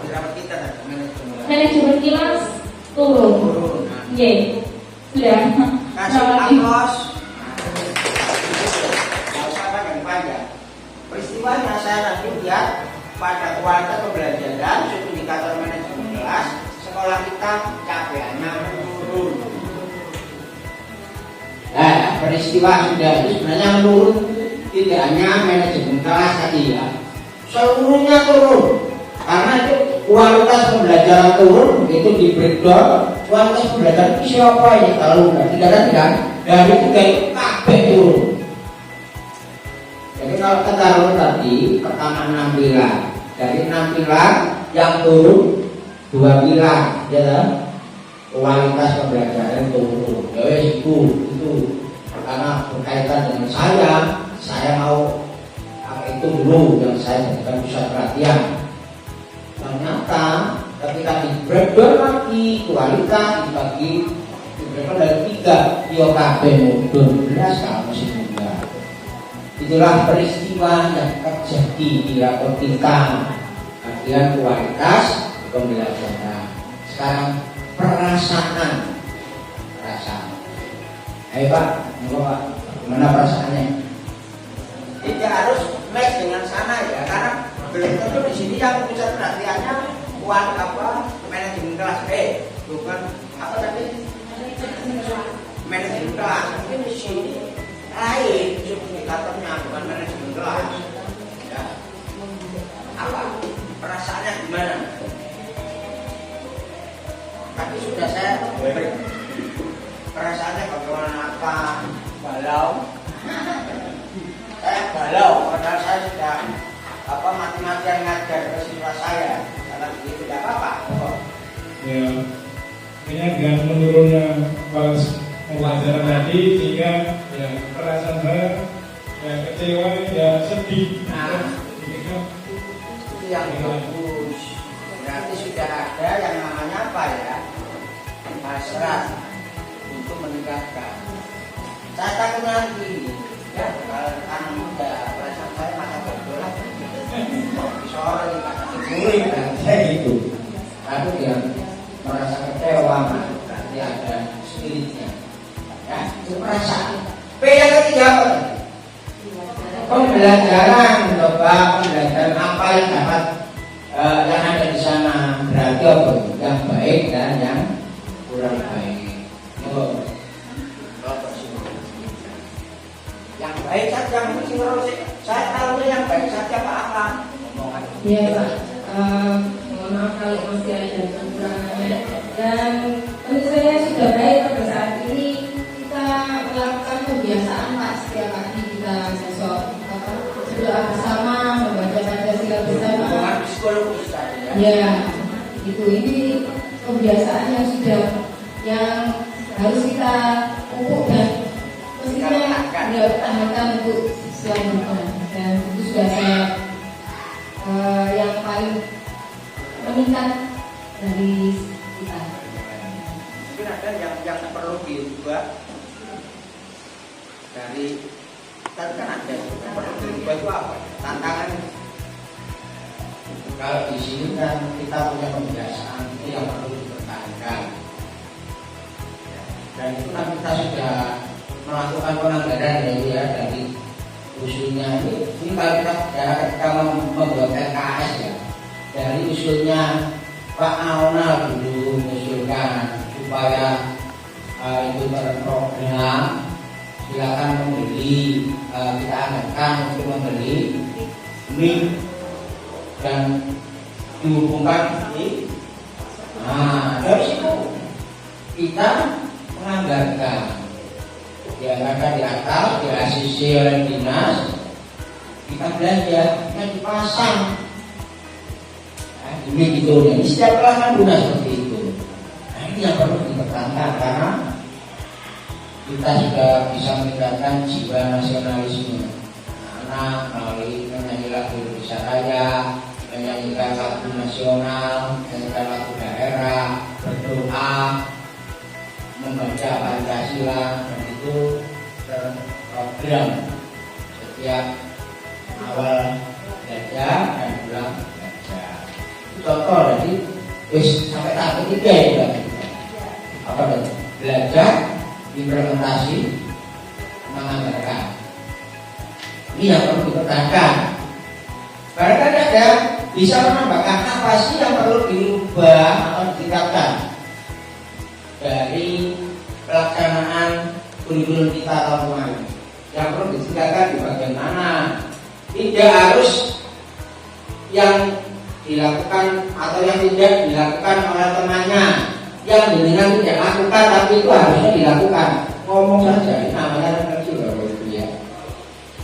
Berapa kita tadi Manajemen kelas turun. Iya. Sudah. Kasih aplaus. Gak usah panjang-panjang. Peristiwanya saya nanti lihat pada kualitas pembelajaran, indikator manajemen kelas, sekolah kita capaiannya menurun. Nah, peristiwa sudah itu sebenarnya menurun, tidak hanya manajemen kelas tadi ya, seluruhnya turun. Karena itu kualitas pembelajaran turun, itu di breakdown. Kualitas pembelajaran itu siapa ya kalau tidak kan? Dari 3 kabeh turun. Jadi kalau kita lihat tadi pertama 6 pilar, dari 6 pilar yang turun 2 pilar, ya kan? Kualitas pembelajaran turun. Ya itu karena berkaitan dengan saya mau itu dulu yang saya jadikan pusat perhatian. Ternyata ketika di breakdown lagi kualitas dibagi breakdown dari 3 IOKB mundur belas kalau masih muda. Itulah peristiwa yang terjadi di rapor kita bagian kualitas pembelajaran. Sekarang perasaan. Ayo Pak, gimana perasaannya? Tidak harus match dengan sana ya, karena belum tentu di sini yang pusat perhatiannya kuat manajemen kelas bukan apa tadi manajemen kelas. Mungkin di sini lain indikatornya bukan manajemen kelas. Ya. Apa perasaannya gimana? Tapi sudah saya perasaannya bagaimana apa balau. Saya balau padahal saya sudah mati-matian ngajar ke siswa saya karena begitu tidak apa-apa. Ya, ini dengan menurunnya kualitas pembelajaran tadi sehingga ya perasaan saya ya kecewa ya sedih. Nah, itu yang bagus. Berarti sudah ada yang namanya apa ya? Hasrat untuk meningkatkan. Saya takut nanti ya kalau anak muda perasaan saya mata berdoa sore dikasih dan saya gitu. Tapi dia merasa kecewa berarti ada spiritnya. Ya, itu perasaan. P yang ketiga apa? Pembelajaran, pembelajaran apa yang dapat yang ada di sana berarti apa? Yang baik dan yang kurang baik. Yang baik saja mungkin harus saya tahu yang baik saja Pak apa? Iya Pak. Mohon maaf kalau masih ada kekurangannya. Dan tentu saja sudah baik pada saat ini kita melakukan kebiasaan Pak setiap pagi kita besok berdoa bersama, membaca Pancasila bersama. Psikologis saja. Ya, itu ini kebiasaan yang sudah yang harus kita pupuk dan mestinya dilaksanakan untuk selanjutnya. Dan dan itu sudah saya yang paling meningkat dari kita. Mungkin ada yang perlu diubah dari tadi kan ada yang perlu diubah itu apa? Tantangan. Kalau di sini kan kita punya kebiasaan itu yang perlu dipertahankan. Dan itu kan kita sudah melakukan penganggaran ya dari usulnya ini kalau kita membuat LKS ya, dari usulnya Pak Aona dulu mengusulkan supaya itu berprogram, silakan membeli, kita anggarkan untuk membeli mic dan dihubungkan ini. Nah, dari situ kita menganggarkan, dianggarkan di atas, diasisi oleh dinas, kita belanja, kita dipasang. Ini gitu, jadi setiap kelas kan guna seperti itu. Nah, ini yang perlu dipertahankan karena kita sudah bisa meningkatkan jiwa nasionalisme anak melalui menyanyi lagu Indonesia Raya, menyanyikan lagu nasional, menyanyikan lagu daerah, berdoa, membaca Pancasila, dan itu terprogram setiap awal belajar dan pulang belajar. Contoh jadi sampai tahap ketiga ya, apa tadi? Belajar, implementasi, menganggarkan. Ini yang perlu dipertahankan. Barangkali ada bisa menambahkan apa sih yang perlu diubah atau ditingkatkan dari pelaksanaan kurikulum kita tahun kemarin. Yang perlu ditingkatkan di bagian mana? Tidak harus yang dilakukan atau yang tidak dilakukan oleh temannya, yang dengan tidak lakukan tapi itu harusnya dilakukan. Ngomong saja, ini namanya anak kecil loh itu ya.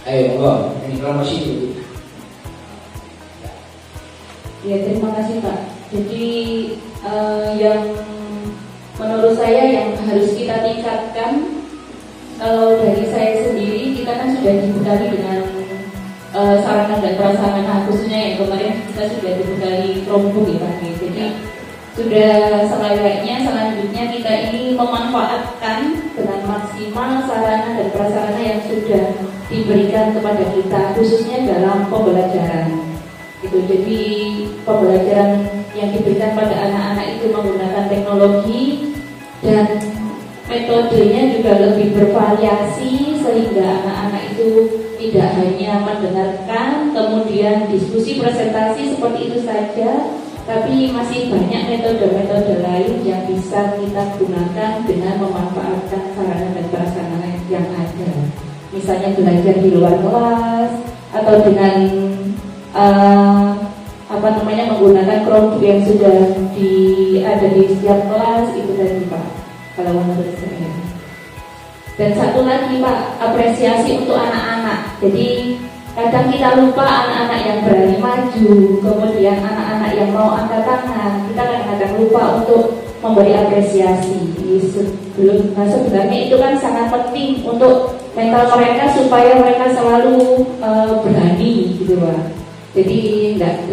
Ayo, ini promosi dulu. Ya, terima kasih Pak. Jadi yang menurut saya yang harus kita tingkatkan, kalau dari saya sendiri kita kan sudah dibekali dengan sarana dan prasarana, khususnya yang kemarin kita sudah dibekali Chromebook ya Pak. Jadi sudah selanjutnya kita ini memanfaatkan dengan maksimal sarana dan prasarana yang sudah diberikan kepada kita, khususnya dalam pembelajaran. Itu jadi pembelajaran yang diberikan pada anak-anak itu menggunakan teknologi dan metodenya juga lebih bervariasi sehingga anak-anak itu tidak hanya mendengarkan kemudian diskusi presentasi seperti itu saja, tapi masih banyak metode-metode lain yang bisa kita gunakan dengan memanfaatkan sarana dan prasarana yang ada. Misalnya belajar di luar kelas atau dengan menggunakan Chromebook yang sudah ada di setiap kelas itu tadi Pak, kalau menurut saya. Dan satu lagi Pak, apresiasi untuk anak-anak. Jadi kadang kita lupa anak-anak yang berani maju, kemudian anak-anak yang mau angkat tangan, kita kadang-kadang lupa untuk memberi apresiasi. Sebenarnya itu kan sangat penting untuk mental mereka supaya mereka selalu berani gitu Pak. Jadi enggak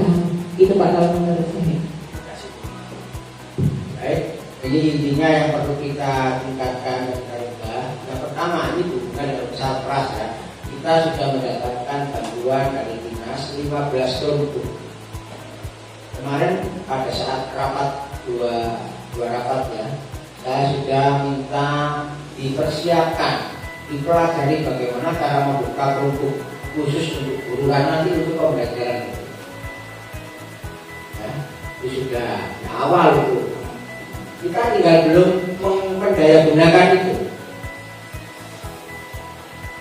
itu Pak kalau menurut saya. Baik, jadi intinya yang perlu kita tingkatkan dan kita yang pertama ini bukan dengan usaha keras ya. Kita sudah mendapatkan bantuan dari dinas 15 Chromebook. Kemarin pada saat rapat dua rapat ya, saya sudah minta dipersiapkan, dipelajari bagaimana cara membuka Chromebook khusus untuk guru karena nanti untuk pembelajaran ya, itu sudah awal itu. Kita tinggal belum memperdaya gunakan itu.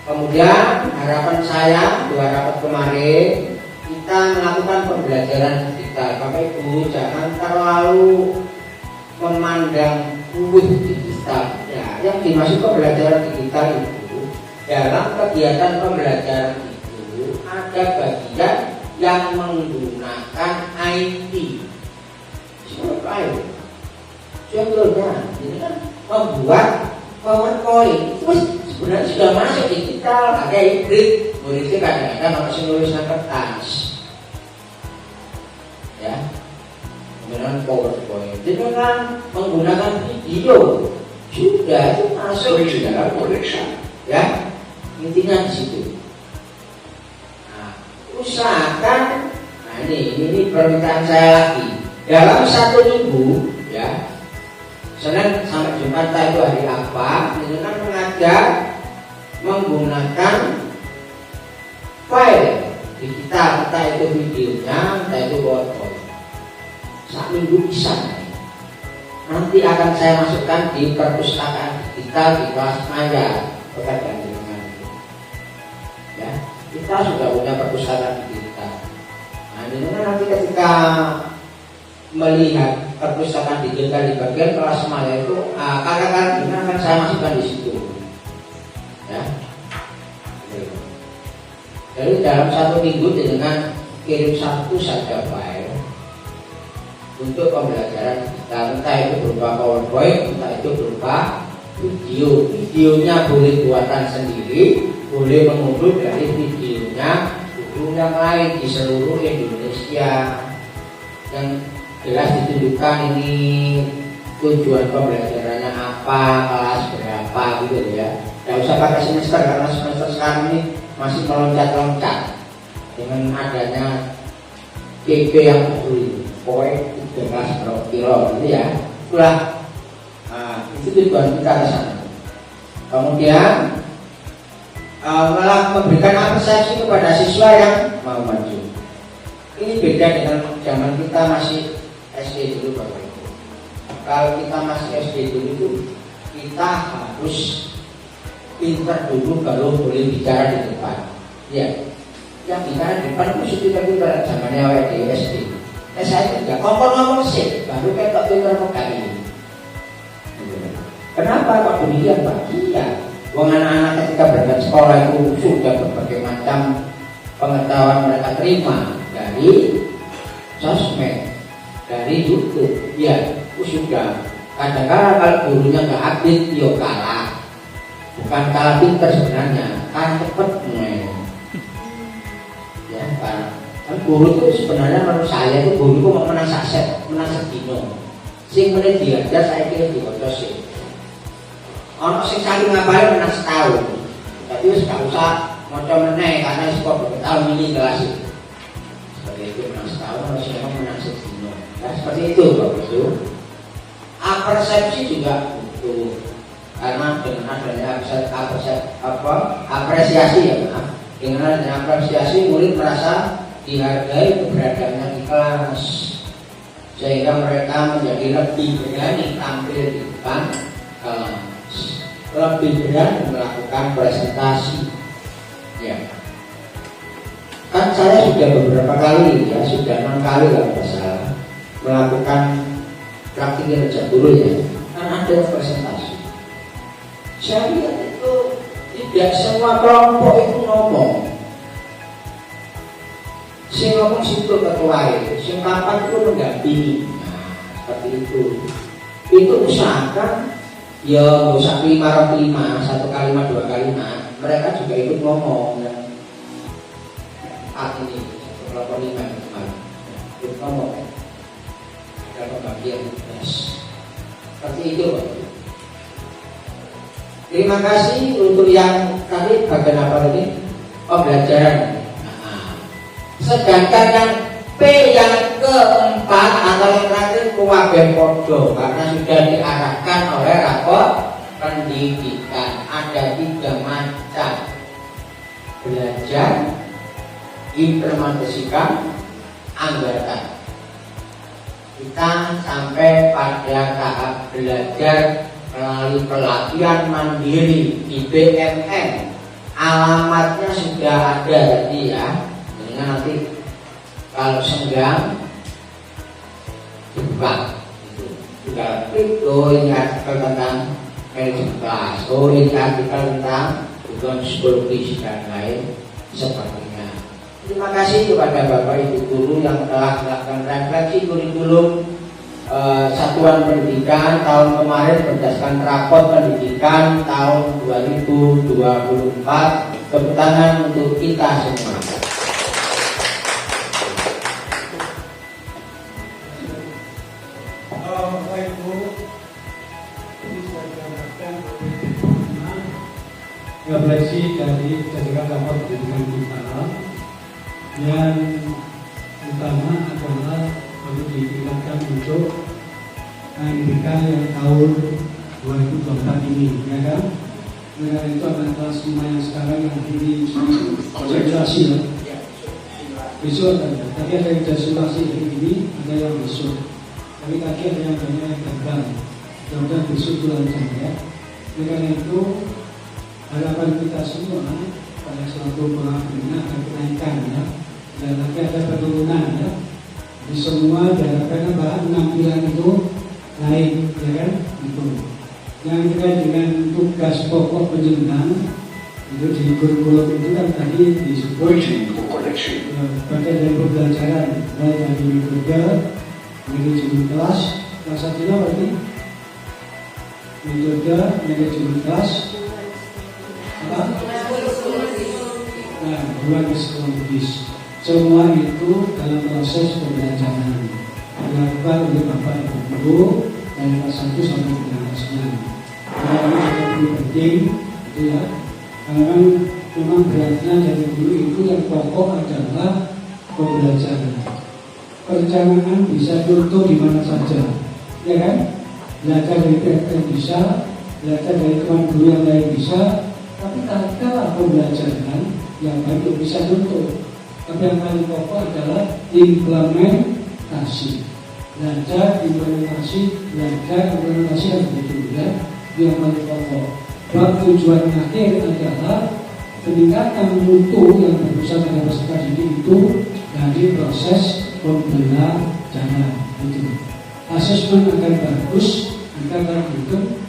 Kemudian harapan saya dua rapat kemarin kita melakukan pembelajaran digital. Bapak Ibu jangan terlalu memandang digital. Ya, yang dimaksud pembelajaran digital itu dalam kegiatan pembelajaran itu ada bagian yang menggunakan IT. Contohnya, ini kan membuat PowerPoint. Terus sebenarnya sudah masuk digital, ada hybrid, muridnya kadang-kadang harus nulis kertas, ya, dengan PowerPoint, dengan menggunakan video, sudah itu masuk di dalam pemeriksaan, ya, intinya di situ. Nah, usahakan, nah ini permintaan saya lagi, dalam 1 minggu, ya, Senin sampai Jumat itu hari apa, dengan mengajar menggunakan file digital, entah itu videonya, entah itu PowerPoint. 1 minggu bisa. Nanti akan saya masukkan di perpustakaan digital di kelas maya berkaitan dengan itu. Ya, kita sudah punya perpustakaan digital. Nah, ini nanti ketika melihat perpustakaan digital di bagian kelas maya itu, kakak-kakak ini akan saya masukkan di situ. Ya. Jadi dalam 1 minggu dengan kirim 1 saja file untuk pembelajaran kita, entah itu berupa PowerPoint, entah itu berupa video. Videonya boleh buatan sendiri, boleh mengunduh dari videonya guru yang lain di seluruh Indonesia. Yang jelas ditunjukkan ini tujuan pembelajarannya apa, kelas berapa gitu ya. Tidak usah pakai semester karena semester sekarang ini masih meloncat-loncat dengan adanya PB yang baru ini. Pokoknya 13 kilo gitu ya. Itulah, itu tujuan kita ke sana. Kemudian memberikan apresiasi kepada siswa yang mau maju. Ini beda dengan zaman kita masih SD dulu Bapak Ibu. Kalau kita masih SD dulu itu kita harus pintar dulu kalau boleh bicara di depan. Ya, yang bicara di depan itu kita pintar zamannya awal di SD. Saya juga ngomong sih, baru kayak pintar kali ini. Kenapa kok demikian Pak? Iya, wong anak-anak ketika berangkat sekolah itu sudah berbagai macam pengetahuan mereka terima dari sosmed, dari YouTube. Ya, sudah. Kadang-kadang kalau gurunya nggak update, yo kalah. Bukan kalah pintar sebenarnya, kan cepet main. Ya, kan guru itu sebenarnya menurut saya itu guru itu mau menang sedino. Sing menit diajar saya kira diwaca sih. Ono sing saling ngapalin menang setahun. Tapi wis gak usah maca meneh karena wis kok tahun ini kelas itu. Seperti itu menang setahun harus memang menang sedino. Nah, seperti itu Bapak Ibu. Persepsi juga butuh. Karena dengan adanya apresiasi ya maaf. Dengan adanya apresiasi murid merasa dihargai keberadaannya di kelas, sehingga mereka menjadi lebih berani tampil di depan kelas, lebih berani melakukan presentasi. Ya, kan saya sudah beberapa kali ya, sudah 6 kali kalau tidak salah melakukan praktik kerja dulu ya, kan ada presentasi. Saya lihat itu tidak semua kelompok itu ngomong. Si ngomong situ ketua itu, si papan itu mendampingi. Nah, seperti itu. Itu usahakan ya nggak usah 5 1 kalimat 2 kalimat. Mereka juga ikut ngomong. Ya. Ini 1 5 ikut ngomong. Ada pembagian tugas. Seperti itu. Terima kasih untuk yang tadi bagian apa tadi? Pembelajaran. Sedangkan yang P yang keempat atau yang terakhir kuwabe podo, karena sudah diarahkan oleh rapor pendidikan. Ada 3 macam: belajar, implementasikan, anggarkan. Kita sampai pada tahap belajar melalui pelatihan mandiri di BMN. Alamatnya sudah ada tadi ya. Nanti kalau senggang dibuka itu juga itu ini artikel tentang manajemen kelas, ini artikel tentang hubungan psikologis dan lain sebagainya. Terima kasih kepada Bapak Ibu guru yang telah melakukan refleksi kurikulum Satuan Pendidikan tahun kemarin berdasarkan rapor pendidikan tahun 2024 Tepuk tangan untuk kita semua. Bapak Ibu, ini saya gambarkan refleksi dari jajaran rapat pendidikan kita yang utama adalah perlu diingatkan untuk AMBK yang tahun 2024 ini, ya kan? Mereka itu adalah kelas 5 yang sekarang yang ini simulasi ya. Besok ada, tapi ada yang sudah simulasi hari ini, ada yang besok. Tapi tadi ada yang banyak yang gagal. Mudah-mudahan besok itu lancar ya. Karena itu harapan kita semua pada suatu pengambilan akan kenaikan ya. Dan lagi ada penurunan ya. Di semua diharapkan apa? Penampilan itu naik ya kan? Itu. Yang terkait dengan tugas pokok penjenengan itu di kurikulum itu kan tadi disebut bagian dari pembelajaran mulai dari metode, manajemen kelas, kelas satunya berarti metode, manajemen kelas, apa? Nah, dua psikologis. Semua itu dalam proses pembelajaran dilakukan oleh Bapak Ibu Guru dari kelas 1 sampai dengan kelas 6. Ini lebih penting, gitu ya. Karena memang beratnya dari dulu itu yang pokok adalah pembelajaran. Perencanaan bisa contoh di mana saja, ya kan? Belajar dari PRT bisa, belajar dari teman guru yang lain bisa, tapi kalau pembelajaran yang baik bisa contoh. Tapi yang paling pokok adalah implementasi. Belajar, implementasi yang begitu ya. Yang paling pokok. Dan tujuan akhir adalah peningkatan mutu yang berpusat pada peserta didik itu dari proses pembelajaran itu. Asesmen akan bagus, akan itu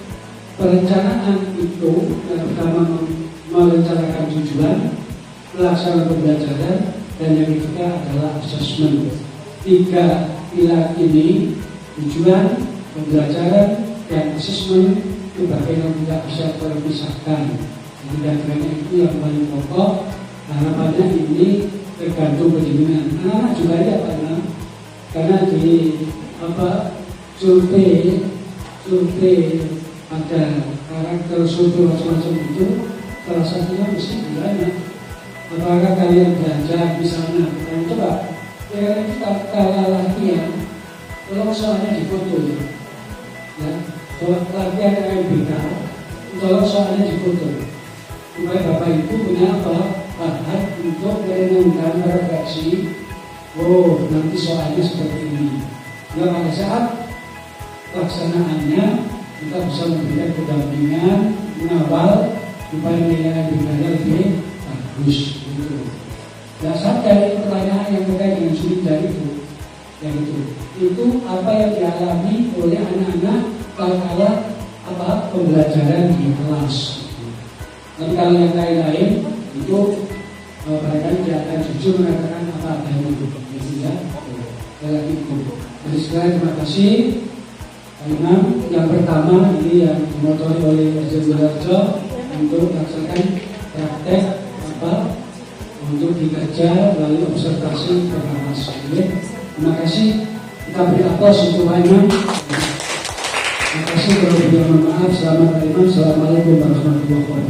perencanaan itu yang pertama merencanakan tujuan, pelaksanaan pembelajaran, dan yang ketiga adalah asesmen. Tiga pilar ini, tujuan, pembelajaran, dan asesmen itu bagaimana tidak bisa terpisahkan. Dan karena itu yang paling pokok. Harapannya ini tergantung penjenengan. Anak-anak juga ya karena di survei ada karakter survei macam-macam itu, salah satunya mesti bilangnya apakah kalian belajar misalnya, kalian coba ya kita kalau latihan, kalau soalnya difoto ya, kalau latihan AMBK, kalau soalnya difoto, supaya Bapak Ibu punya bahan untuk merenungkan, merefleksi. Oh, nanti soalnya seperti ini. Ya, pada saat pelaksanaannya kita bisa memberikan pendampingan, mengawal supaya nilai AMBK-nya lebih bagus. Gitu. Dasar dari pertanyaan yang terkait dengan Sulinda itu, yang itu apa yang dialami oleh anak-anak kala pembelajaran di kelas. Tapi kalau yang lain-lain itu mereka tidak akan jujur mengatakan apa adanya itu, ya. Jadi sekali terima kasih Pak Imam. Yang pertama ini yang dimotori oleh Presiden Wilarjo untuk melaksanakan praktek untuk dikerja melalui observasi pertama. Terima kasih. Kita beri aplaus untuk Pak Imam. Terima kasih. Kalau mohon maaf. Selamat Pak Imam. Assalamualaikum warahmatullahi wabarakatuh.